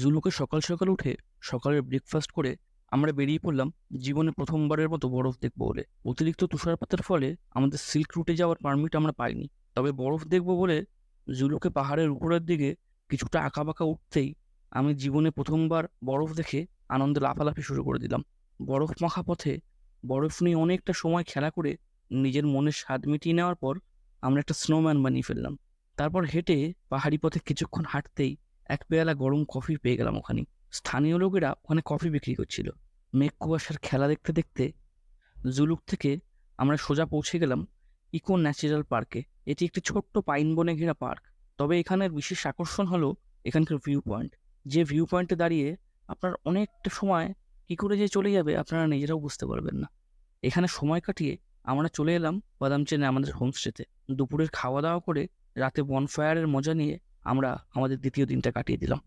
জুলুকে সকাল সকাল উঠে সকালের ব্রেকফাস্ট করে আমরা বেরিয়ে পড়লাম জীবনে প্রথমবারের মতো বরফ দেখবো বলে। অতিরিক্ত তুষারপাতের ফলে আমাদের সিল্ক রুটে যাওয়ার পারমিট আমরা পাইনি, তবে বরফ দেখবো বলে জুলুকে পাহাড়ের উপরের দিকে কিছুটা আঁকাবাঁকা উঠতেই আমি জীবনে প্রথমবার বরফ দেখে আনন্দে লাফালাফি শুরু করে দিলাম। বরফ মাখা পথে বরফ নিয়ে অনেকটা সময় খেলা করে নিজের মনের স্বাদ মিটিয়ে নেওয়ার পর আমরা একটা স্নোম্যান বানিয়ে ফেললাম। তারপর হেঁটে পাহাড়ি পথে কিছুক্ষণ হাঁটতেই এক পেয়ালা গরম কফি পেয়ে গেলাম ওখানে। স্থানীয় লোকেরা ওখানে কফি বিক্রি করছিল। মেঘ কুয়াশার খেলা দেখতে দেখতে জুলুক থেকে আমরা সোজা পৌঁছে গেলাম ইকো ন্যাচারাল পার্কে। এটি একটি ছোট্ট পাইন বনে ঘেরা পার্ক। তবে এখানের বিশেষ আকর্ষণ হলো এখানকার ভিউ পয়েন্ট। যে ভিউ পয়েন্টে দাঁড়িয়ে আপনার অনেকটা সময় কী করে যে চলে যাবে আপনারা নিজেরাও বুঝতে পারবেন না। এখানে সময় কাটিয়ে আমরা চলে এলাম বাদাম চেনে আমাদের হোমস্টেতে। দুপুরের খাওয়া দাওয়া করে রাতে বনফায়ারের মজা নিয়ে আমরা আমাদের দ্বিতীয় দিনটা কাটিয়ে দিলাম।